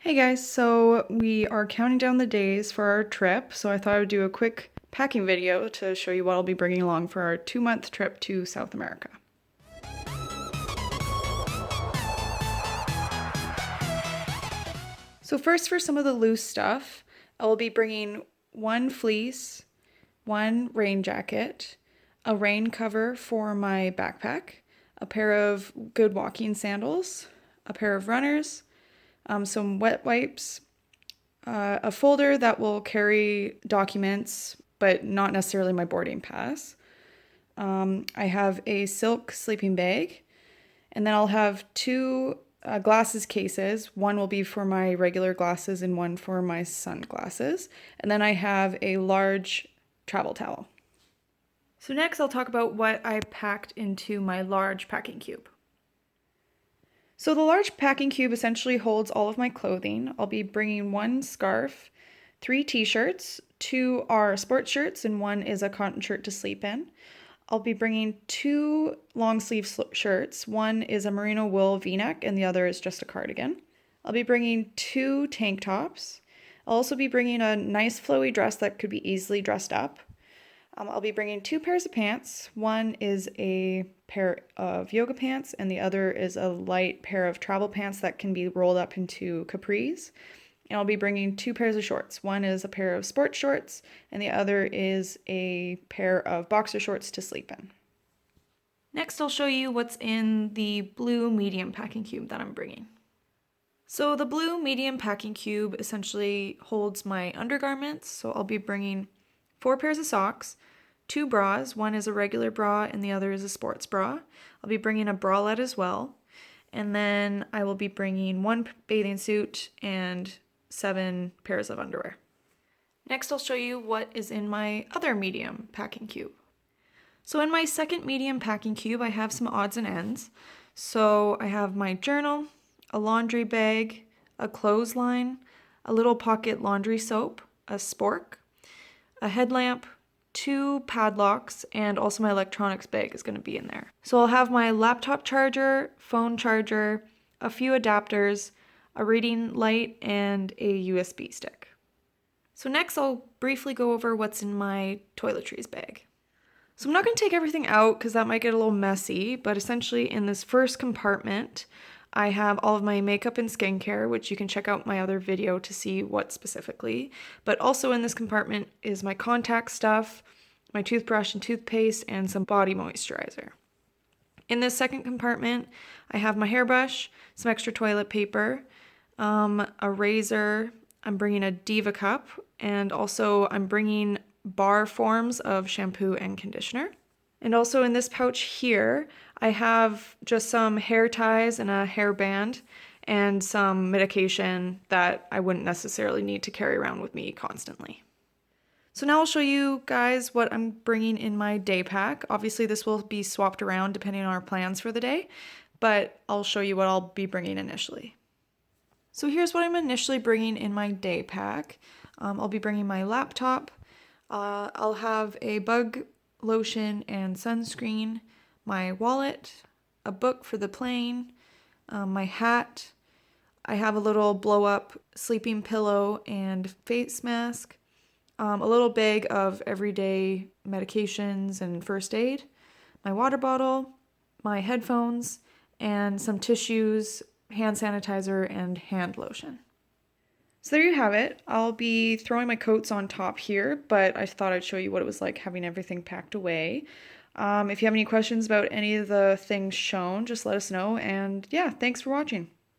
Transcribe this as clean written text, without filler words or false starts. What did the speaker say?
Hey guys, so we are counting down the days for our trip, so I thought I would do a quick packing video to show you what I'll be bringing along for our 2-month trip to South America. So first, for some of the loose stuff, I will be bringing one fleece, one rain jacket, a rain cover for my backpack, a pair of good walking sandals, a pair of runners, some wet wipes, a folder that will carry documents, but not necessarily my boarding pass. I have a silk sleeping bag, and then I'll have two glasses cases. One will be for my regular glasses and one for my sunglasses. And then I have a large travel towel. So next I'll talk about what I packed into my large packing cube. So the large packing cube essentially holds all of my clothing. I'll be bringing one scarf, 3 t-shirts, 2 are sports shirts, and 1 is a cotton shirt to sleep in. I'll be bringing 2 long sleeve shirts. 1 is a merino wool v-neck and the other is just a cardigan. I'll be bringing 2 tank tops. I'll also be bringing a nice flowy dress that could be easily dressed up. I'll be bringing 2 pairs of pants. 1 is a pair of yoga pants and the other is a light pair of travel pants that can be rolled up into capris. And I'll be bringing 2 pairs of shorts. 1 is a pair of sports shorts and the other is a pair of boxer shorts to sleep in. Next, I'll show you what's in the blue medium packing cube that I'm bringing. So the blue medium packing cube essentially holds my undergarments. So I'll be bringing 4 pairs of socks, 2 bras. 1 is a regular bra and the other is a sports bra. I'll be bringing a bralette as well. And then I will be bringing 1 bathing suit and 7 pairs of underwear. Next, I'll show you what is in my other medium packing cube. So in my second medium packing cube, I have some odds and ends. So I have my journal, a laundry bag, a clothesline, a little pocket laundry soap, a spork, a headlamp, 2 padlocks, and also my electronics bag is going to be in there. So I'll have my laptop charger, phone charger, a few adapters, a reading light, and a USB stick. So next I'll briefly go over what's in my toiletries bag. So I'm not going to take everything out because that might get a little messy, but essentially in this first compartment I have all of my makeup and skincare, which you can check out my other video to see what specifically. But also in this compartment is my contact stuff, my toothbrush and toothpaste, and some body moisturizer. In this second compartment, I have my hairbrush, some extra toilet paper, a razor, I'm bringing a Diva cup, and also I'm bringing bar forms of shampoo and conditioner. And also in this pouch here, I have just some hair ties and a hairband and some medication that I wouldn't necessarily need to carry around with me constantly. So now I'll show you guys what I'm bringing in my day pack. Obviously this will be swapped around depending on our plans for the day, but I'll show you what I'll be bringing initially. So here's what I'm initially bringing in my day pack. I'll be bringing my laptop. I'll have a bug lotion and sunscreen, my wallet, a book for the plane, my hat. I have a little blow up sleeping pillow and face mask, a little bag of everyday medications and first aid, my water bottle, my headphones, and some tissues, hand sanitizer, and hand lotion. So there you have it. I'll be throwing my coats on top here, but I thought I'd show you what it was like having everything packed away. If you have any questions about any of the things shown, just let us know. And yeah, thanks for watching.